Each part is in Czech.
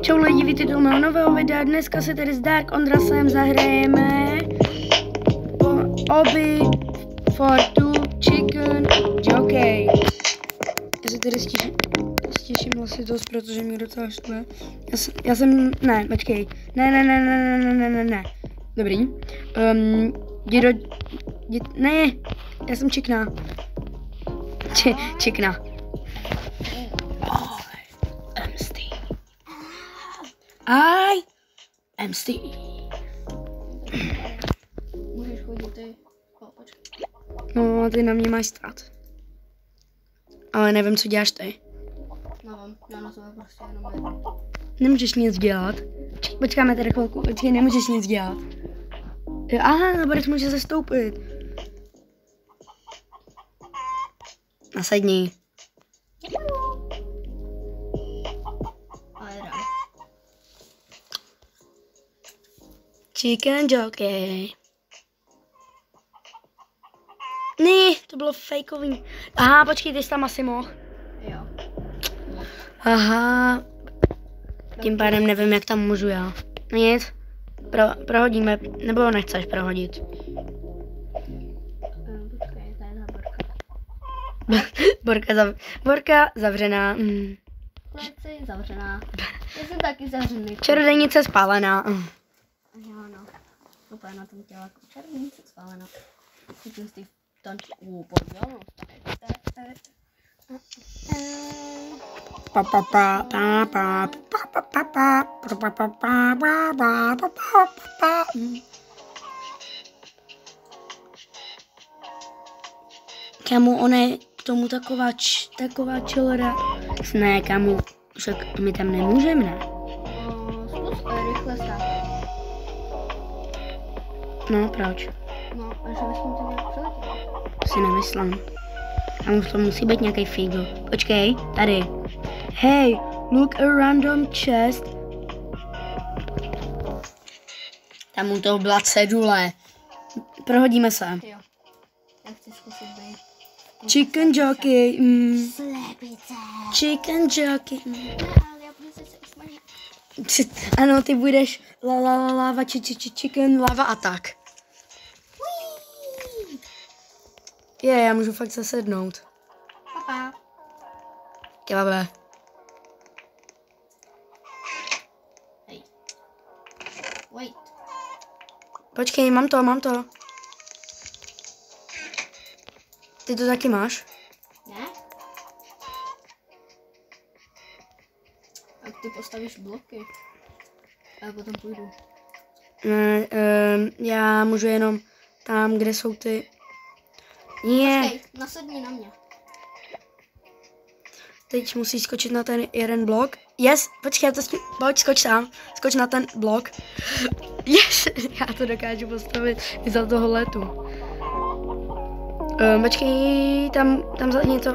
Čau lidi, vítejte u mého nového videa. Dneska se tady s Dark Ondrasem zahrajeme Obby for two chicken jockey. Já se tady stěším vlastně dost, protože mě docela štve. Já jsem, ne, počkej, ne. Dobrý. Ne, já jsem čikna. Čikna. I am Steve. Můžeš chodit ty. No, ty na mě máš stát. Ale nevím, co děláš ty. Nevím, já na tebe prostě jenom jedu. Nemůžeš nic dělat. Počkáme tady chvilku, počkej, nemůžeš nic dělat. Aha, no, Borec může zastoupit. Nasedni. Ale jedem. Chicken jockey. Ne, to bylo fejkový. Aha, počkej, ty jsi tam asi mohl. Jo. Aha. Tím pádem nevím, jak tam můžu já. Nic. Prohodíme, nebo nechceš prohodit? Počkej, to je ta Borka. Borka zavřená. Kleci zavřená. Já jsem taky zavřený. Čarodějnice spálená. Jo, no. Super na tom těla. Čarodějnice spálená. Chytím si tančku podvělnou. Kamu, ona je k tomu taková čelora. Ne, kamu, však my tam nemůžeme, ne? Zkus rychle stát. No, proč? No, a že bychom tě přiletěli. Si nemyslím. Tam to musí být nějaký figo. Počkej, tady. Hey, look a random chest. Tam u toho byla cedule. Prohodíme se. Jo. Já chci zkusit být. Chicken jockey. Slepice. Chicken jockey. Ale já budu se usmažit. Ano, ty budeš lava chicken lava attack. Já můžu fakt zasednout. Papa. Kebabe. Hej. Wait. Počkej, mám to. Ty to taky máš? Ne? Jak ty postavíš bloky? A já potom půjdu. Ne, já můžu jenom tam, kde jsou ty... Počkej, nasedni na mě. Teď musíš skočit na ten jeden blok. Yes, počkej, pojď, skoč tam. Skoč na ten blok. Yes, já to dokážu postavit i za toho letu. Počkej, tam za něco.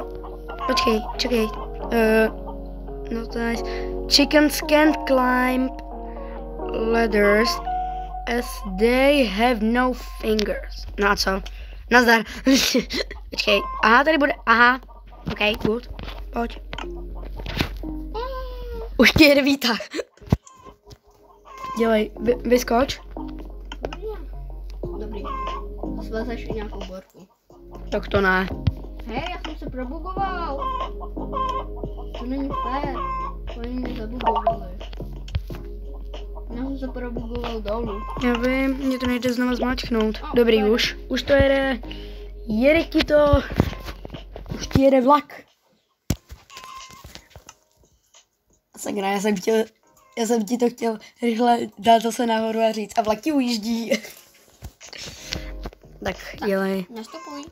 Počkej, čekej. No to je... Chickens can't climb ladders as they have no fingers. No a co? Nazdar. Počkej, aha, tady bude, aha. OK, good. Pojď. Už tě jede výtah. Dělej, vyskoč. Dobrý. Svezeš i nějakou borku. Tak to ne. Hej, já jsem se probugoval. To není fér. Oni mě zabugovali. Já jsem se probugoval dolů. Já vím, mě to nejde znova zmáčknout. Dobrý, už to jede. Jede ti to. Už ti jede vlak. Sakra, já jsem ti to chtěl rychle dát zase nahoru a říct. A vlak ti ujíždí. Tak, dělej. Nastupuj.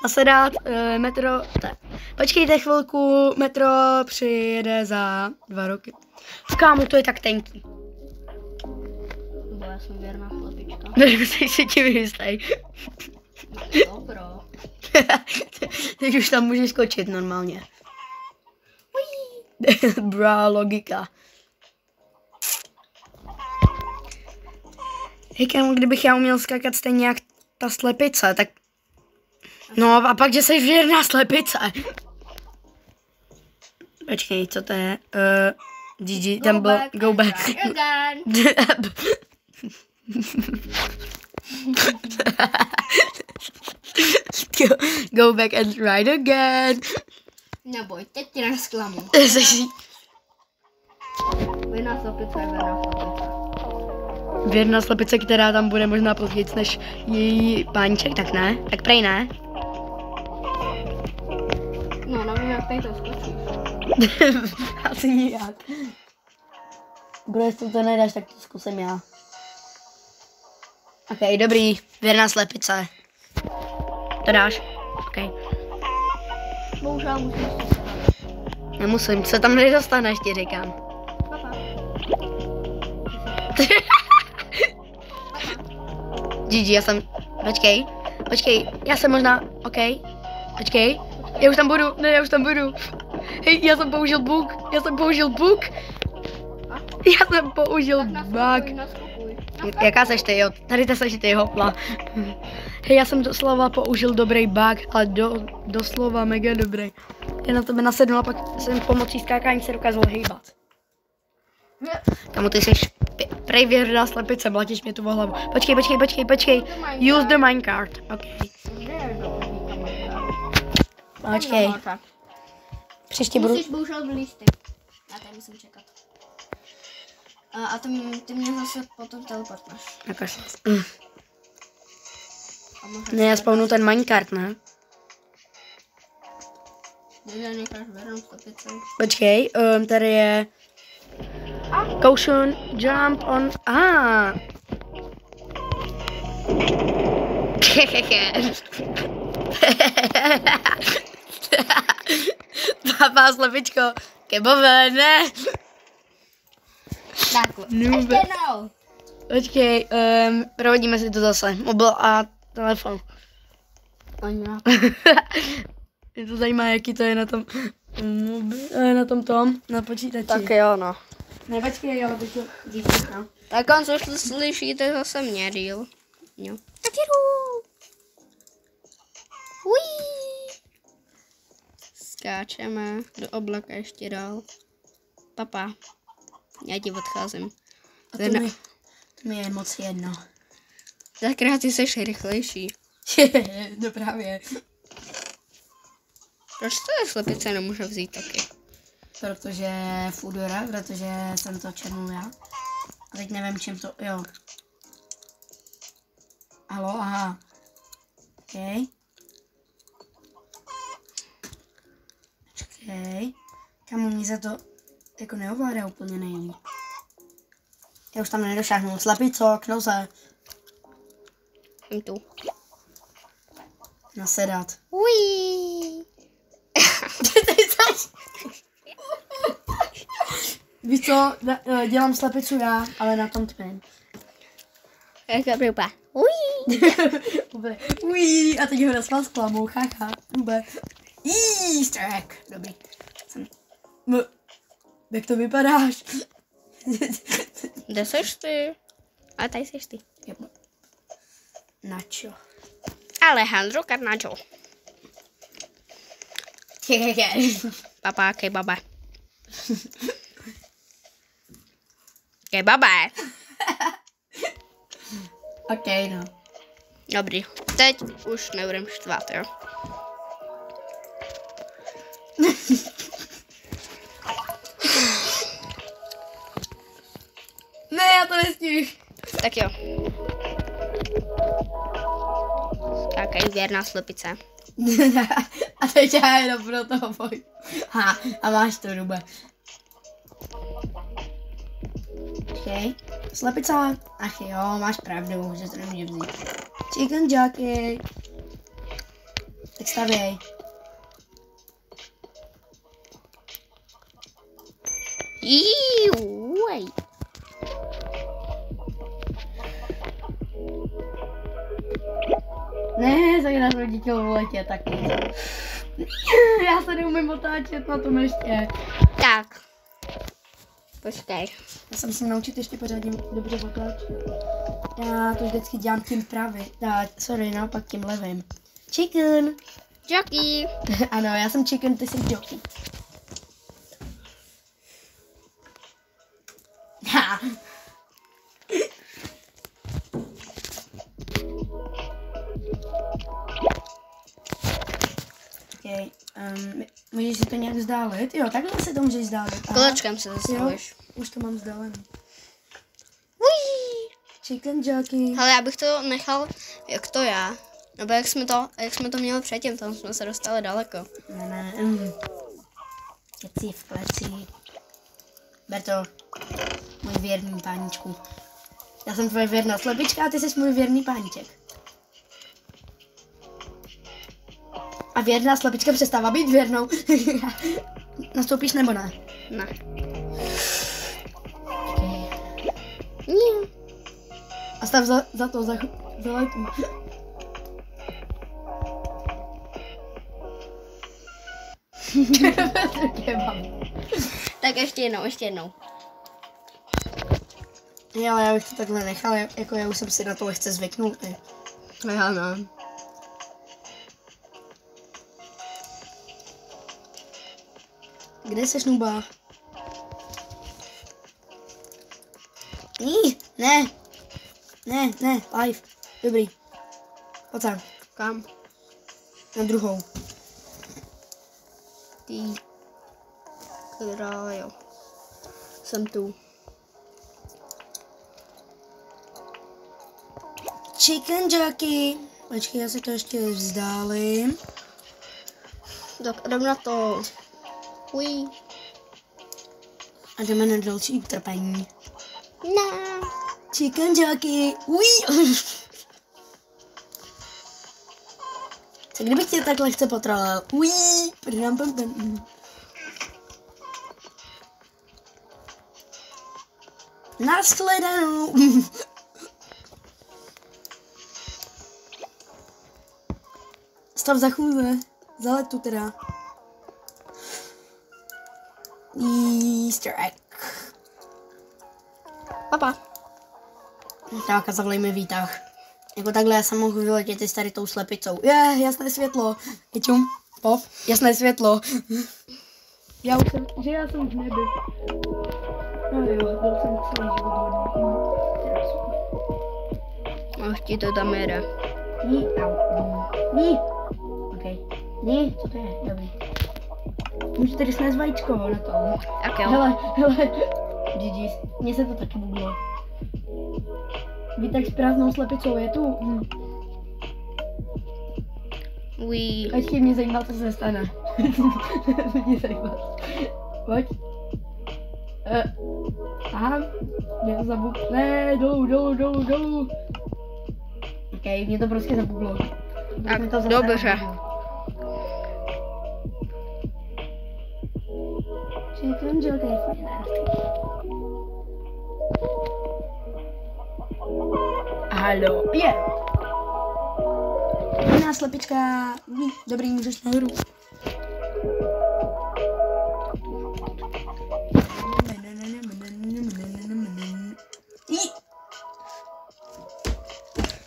Nasedat, metro, počkejte chvilku, metro přijede za 2 roky. Kámo, to je tak tenký. Bo já jsem věrná chlapička. Nejsi si tím jistý. Dobro. Teď už tam můžeš skočit normálně. Bra, logika. Hej, kámo, kdybych já uměl skákat stejně jak ta slepice, tak... No a pak, že jsi věrná slepice. Počkej, co to je? Gigi, tam bylo go back. Again. Go back and ride again. Neboj, teď ti nesklamu. Věrná slepice je věrná slepice. Věrná slepice, která tam bude možná později než její páníček, tak ne? Tak prej ne. No, nevím, jak tady to skočíš. Asi nijak. Bro, jestli to nedáš, tak to zkusím já. Ok, dobrý. Věrná slepice. To dáš? Ok. Bohužel musím si stát. Nemusím, se tam nedostaneš, ti říkám. Papa. Gigi, já jsem... Počkej, já jsem možná... Ok. Počkej. Já už tam budu, já už tam budu. Hej, já jsem použil bug. Já jsem použil bug. Naskakuj. Jaká seš ty, jo? Tady to seš ty, hopla. Hej, já jsem doslova použil dobrý bug, ale doslova mega dobrý. Já na tebe nasednu a pak jsem pomocí skákání se dokázal hejbat. Kamu, ty jsi prej věrná slepice, mlatíš mě tu o hlavu. Počkej. Use the minecart. Ok. Počkej. Příště budu... Musíš bohužel lísty. Já tady musím čekat. A ty mě zase potom teleportneš. Jakož... Ne, já spawnu ten minecart, ne? Necháš věrnou slepici. Počkej, tady je... Caution, jump on... Papa, slepičko, kebové, ne? Takhle. Ještě jednou. Počkej, provodíme si to zase. Mobil a telefon. Mě to zajímá, jaký to je na tom na počítači. Tak jo, no. Ne, počkej, ale teď to díky, no. Tak on co slyšíte zase mě, real. Jo. Tak jdu. Skáčeme do oblaka ještě dál. Papa, já ti odcházím. A to mi je moc jedno. Takrát ty seš rychlejší. No právě. Proč to slepice nemůže vzít taky? Protože Foodora, protože jsem to černul já. A teď nevím, čím to, jo. Halo, aha. OK. Počkej. Kamu mě za to jako neovládá úplně nejlíp. Já už tam nedošáhnu. Slepico, knoze. Jsem tu. Nasedat. Ují. Víš co, dělám slepicu já, ale na tom tvém. Jak to vypadá? Ují. Ují, a teď ho nasval s klamou, chácha. Easter egg. Dobrý. Jak to vypadáš? Kde seš ty? A tady seš ty. Nacho. Alejandro Carnacho. Papa, kebaba. Kebaba. OK, no. Dobrý. Teď už nebudem štvát, jo? Ne, já to nestíš. Tak jo. Skákaj, věrná slepice. A teď já jenom pro toho boj. Ha, a máš to, Rube. OK. Slepice. Ach jo, máš pravdu, že to nemůže vzít. Chicken jockey. Tak stavěj. Uej. Ne, tak nás rodičel v letě, tak nic. Já se neumím otáčet na tom ještě. Tak. Počkej. Já se musím naučit ještě pořádně dobře otáčet. Já to vždycky dělám tím pravým. Sorry, naopak tím levým. Chicken. Jockey. Ano, já jsem chicken, ty jsi jockey. Okay, můžeš si to nějak vzdálit? Jo, takhle se to můžeš vzdálit. Kolečkem se zastavuješ. Už to mám vzdálené. Ují. Chicken jockey. Ale já bych to nechal jak to já. Nebo jak jsme to měli předtím, tam jsme se dostali daleko. Ne. Keci v kleci. Ber to, můj věrný páničku. Já jsem tvoje věrná slepička a ty jsi můj věrný pániček. A věrná slepička přestává být věrnou. Nastoupíš nebo ne? Ne. Okay. A stav za letu. Tak ještě jednou. Jo, ale já bych to takhle nechal, jako já už jsem si na to lehce zvyknul. Já ne. Kde seš, Nuba? Ne, live. Dobrý. Pojď sem. Kam? Na druhou. Ty. Krájo. Jsem tu. Chicken jockey. Počkej, já si to ještě vzdálím. Tak jdem na to. Uj. A jdeme na další utrpení. Ne. Chicken jockey. Uj. Co kdybych tě tak lehce potralal? Uj. Nashledanou. Stav za chůze. Za letu teda. Easter egg. Papa. Tak a zavolejme výtah. Jako takhle já jsem mohl vyletět i s tady tou slepicou. Jasné světlo. Ječum, pop, jasné světlo. Já jsem v nebi. No jo, byl jsem celý život hodný. Už ti to tam jede. Ní. Okej. Ní, co to je? Dobrý. Můžu tady snést vajíčko na tom. Tak jo. Hele. GG's. Mně se to taky buglo. Vítek s prázdnou slepicou je tu. Ují. Počkej, mě zajímá, co se stane. Mě zajímá. Pojď. Aha. Mě to zabuglo. Ne, dolů. Okej, mě to prostě zabuglo. Tak, dobře. Chicken jockey. Halo, je. Jiná slepička. Dobrý, můžeš nahoru.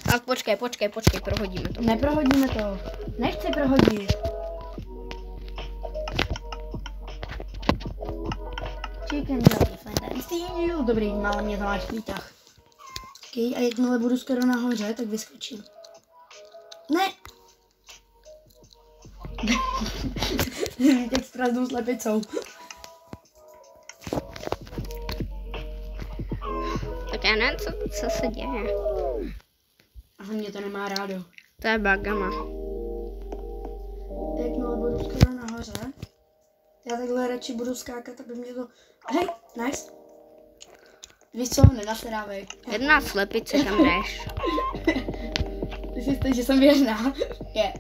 Tak počkej, prohodíme to. Neprohodíme to. Nechci prohodit. Chicken jockey, fantastic. Dobrý, málo mě zaváč výtah. Okay, a jakmile budu skoro nahoře, tak vyskočím. Ne! Vítek s prázdnou slepicou. Tak já nevím, co se děje. Ale mě to nemá rádo. To je bagama. Jakmile budu skoro nahoře, já takhle radši budu skákat, aby mě to... Hej, nice. Víš co, nenaserávej. Jedna slepice, kam jdeš. Ty si jistý, že jsem věrná? Je.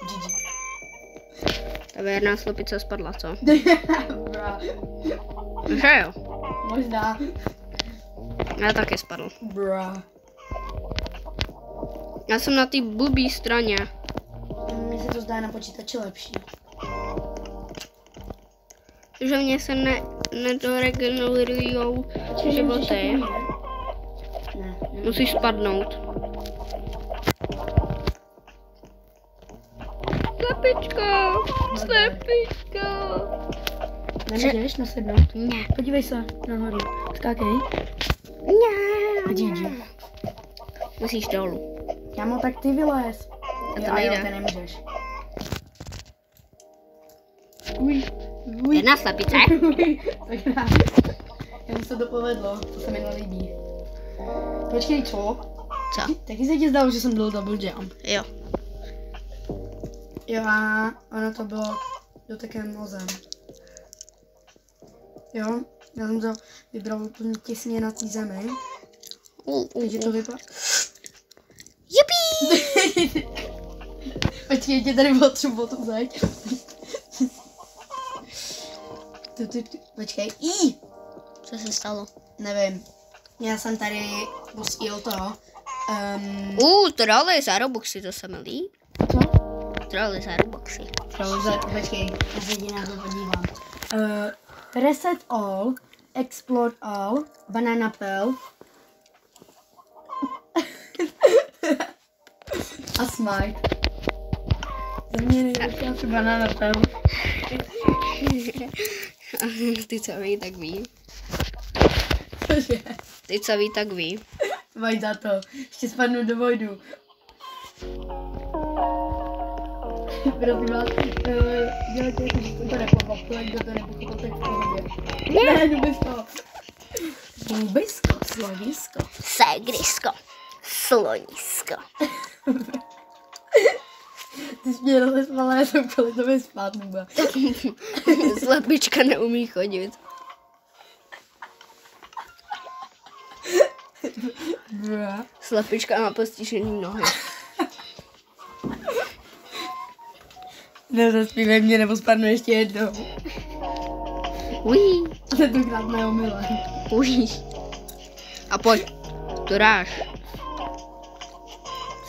GG. Ta jedna slepice spadla, co? Bra. Že jo? Možná. Já taky spadl. Bra. Já jsem na té blbý straně. Mně se to zdá na počítači lepší. Že mě se nedoregenerujou životy. Ne. Musíš spadnout. Slepičko! Nemůžeš nasednout? Ne. Podívej se nahoru. Skákej. GG. Musíš dolů. Kámo, tak ty vylez. A to Jo, nejde. ty nemůžeš. Jedna slepice. Sakra. Jemu se to povedlo, to se mi nelíbí. Počkej, co? Co? Taky se ti zdalo, že jsem byl double jump. Jo. Jo a ono to bylo dotekem nozem. Jo, já jsem to vybral úplně těsně na té zemi. Takže to vypadá. Jupi! Počkej, tě tady potřebuji to vzít. Počkej, Co se stalo? nevím. Já jsem tady pustil to. Troly za Robuxy, to se mi líbí. Co? Troly za Robuxy. Počkej, já se jdi na to podívám. Reset all, explode all, banana peel. A smite. Za mě nejlepší banana peel. Ty co ví, tak ví. Cože? Ty co ví, tak ví. Mají za to. Ještě spadnu do vojdu. Prosím vás, dělejte jako, že to nepochopil, kdo to nepochopil, tak v pohodě. Ne, Nubisko. Nubisko, slonisko. Ségrisko. Slonisko. Ty jsi mě rozesmala, já jsem kvůli tobě spát, Nuba. Slepička neumí chodit. Bra. Slepička má postižený nohy. Nezaspívej mě, nebo spadnu ještě jednou. Ují. Tentokrát neomylem. Ují. A pojď. To dáš.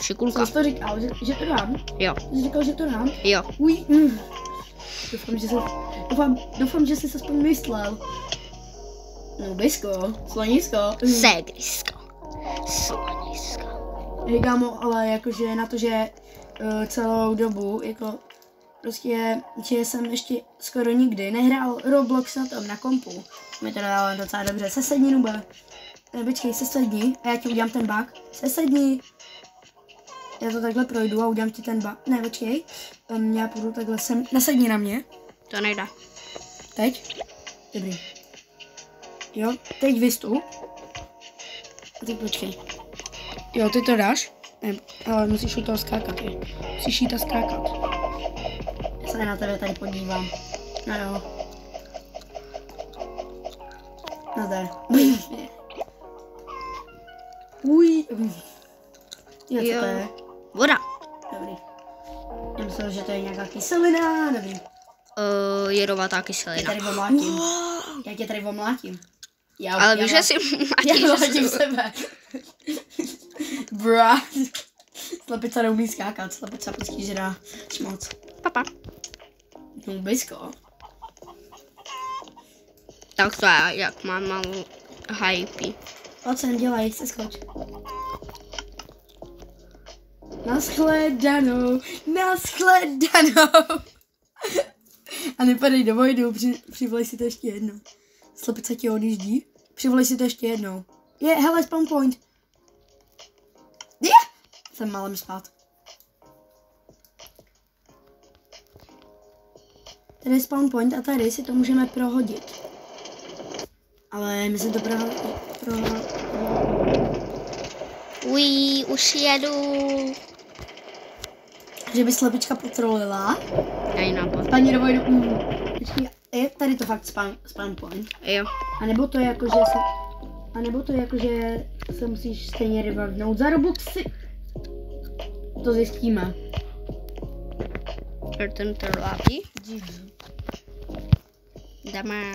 Šikulka. Co jsi to říkal, že to dám? Jo. Jsi říkal, že to dám? Jo. Uj. Doufám, že jsi se aspoň myslel. Nubisko, slonisko. Ségrisko. Slonisko. Hej kámo, ale jakože na to, že celou dobu, jako prostě, že jsem ještě skoro nikdy nehrál Roblox na tom, na kompu. Mi to dalo docela dobře. Sesedni, Nube. Počkej, sesedni a já ti udělám ten bug. Sesedni. Já to takhle projdu a udělám ti ten bug. Ne, počkej. Já půjdu takhle sem. Nasedni na mě. To nejde. Teď. Dobrý. Jo, teď vystup. A teď počkej. Jo, ty to dáš? Ne, ale musíš u toho skákat, je. Musíš jít a skákat. Já se na tebe tady podívám. No jo. Nazdar. Uj. Jo, co to je? Voda. Dobrý. Já myslel, že to je nějaká kyselina. Dobrý. Jedovatá Já kyselina. tady omlátím. Já tě tady omlátím. Ale víš, že si Já mlátím sebe. Bra. Slepice neumí skákat, slepice prostě žrá šmoc. Papa. Nubisko. Tak to je, jak mám malou hypey. Pojď sem, dělej, se skoč. Naschledanou, naschledanou. A nepadej do vojdu, přivolej si to ještě jednou. Slepice ti odjíždí, přivolej si to ještě jednou. Hele, spawn point. Jsem málem spát. Tady je spawn point a tady si to můžeme prohodit. Ale my se to Ují, už jedu. Že by slepička potrolila. Dej nápad. Paní do vojdu. Počkej, je tady to fakt spawn point. Jo. A nebo to je jako, že se... A nebo to je jako, že se musíš stejně revivnout za Robuxy. To zjistíme. Ten trvápí. Dáme.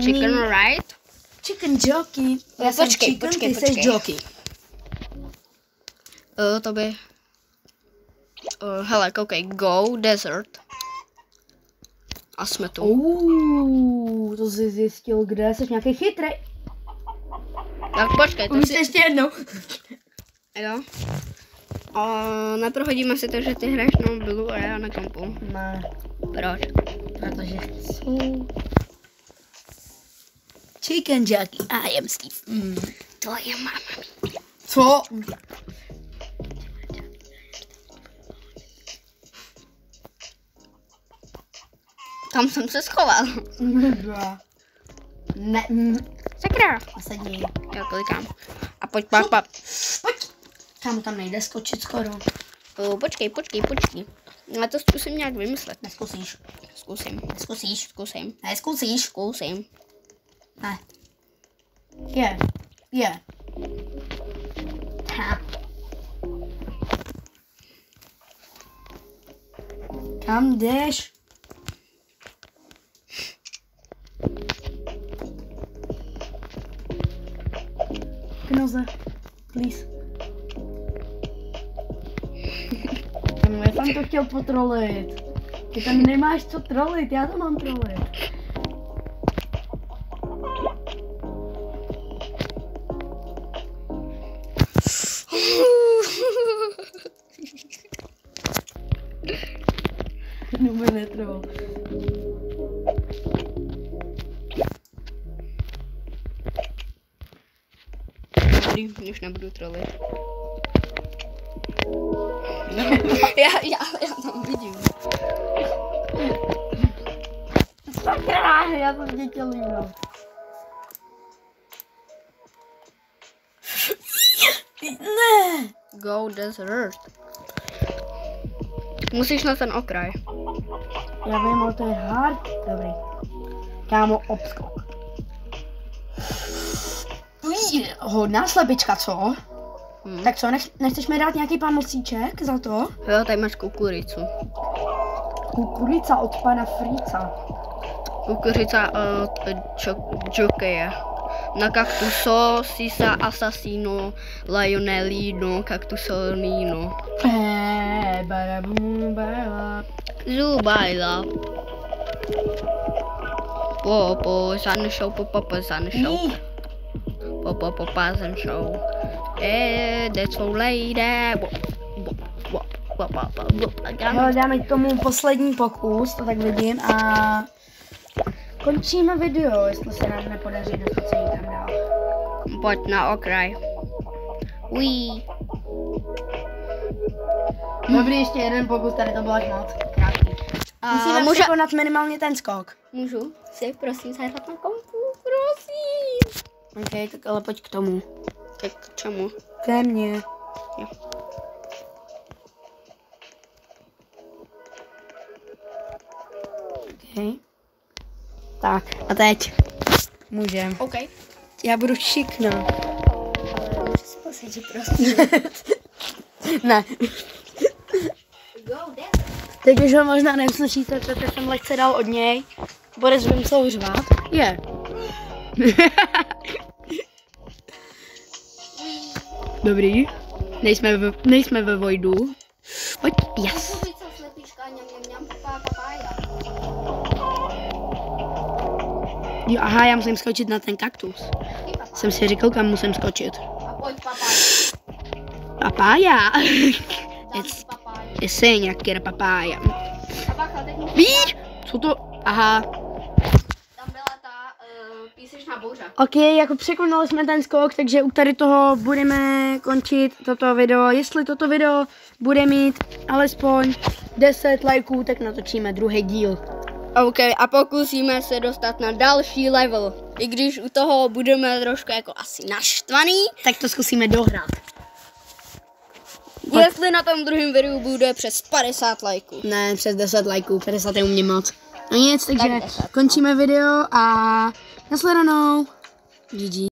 Chicken right? Chicken jockey. Já jsem Počkej, chicken, počkej, ty jsi počkej. jockey. To by... hele, koukej, go, desert. A jsme tu. To jsi zjistil, kde jsi nějaký chytrý. Tak počkej, to Umíš si... ještě jednou. Jo. Neprohodíme si to, že ty hraješ na mobilu a já na kompu. Ne, Proč? protože chci. Chicken Jockey, I am Steve. Tvoje máma. Co? Tam jsem se schoval. Ne. Sakra. Sedni. Já klikám. A pojď, papa. Pojď. Tam nejde skočit skoro. Počkej. Já to zkusím nějak vymyslet. Neskusíš. Zkusím. Ne. Je. Ha. Kam jdeš? Knoze, please. Já jsem to chtěl potrolit. Ty tam nemáš co trolit, já to mám trolit. Nube netrval. Dobrý, už nebudu trolit. Já tam vidím. Sakra, já jsem tě chtěl líbnout. Ne. Go desert. Musíš na ten okraj. Já vím, ale to je hard. Dobrý. Kámo, obskok. Hodná slepička, co? Tak co, nechceš mi dát nějaký pamlcíček za to? Jo, tady máš kukuricu. Kukurica od pana Frica. Kukurica od jokeje. Na cactuso, sisa assassino, lionelino, cactusonino. Zubaila. Popo, sun show, popo, sun show. Popo, sun show. That's all lady. Jo, dáme k tomu poslední pokus, to tak vidím, a končíme video, jestli se nám nepodaří dostat se někam dál. Pojď na okraj. Uí. Dobrý, ještě jeden pokus, tady to bylo až moc krátký. Musíme překonat minimálně ten skok. Můžu si prosím zahrát na kompu, prosím. Ok, tak ale pojď k tomu. Tak k čemu? Ke mně. Jo. Ok. Tak, a teď můžem. OK. Já budu šikna. Můžu si posadit, prosím. Ne. Go there. Teď už ho možná neuslyšíte, protože jsem lehce dal od něj. Boris vymyslel řvát. Je. Dobrý. Nejsme ve vojdu. Pojď, yes. Jo, aha, já musím skočit na ten kaktus. Jsem si říkal, kam musím skočit. A pojď Papája. It's saying I get a papaya. Víš? Co to? Aha. Tam byla ta písečná bouře. Ok, jako překonali jsme ten skok, takže u tady toho budeme končit toto video. Jestli toto video bude mít alespoň 10 lajků, tak natočíme druhý díl. OK, a pokusíme se dostat na další level. I když u toho budeme trošku jako asi naštvaný. Tak to zkusíme dohrát. Jestli na tom druhém videu bude přes 50 lajků. Ne, přes 10 lajků, 50 je u mě moc. No nic, takže Tak 10, končíme video a nashledanou. GG.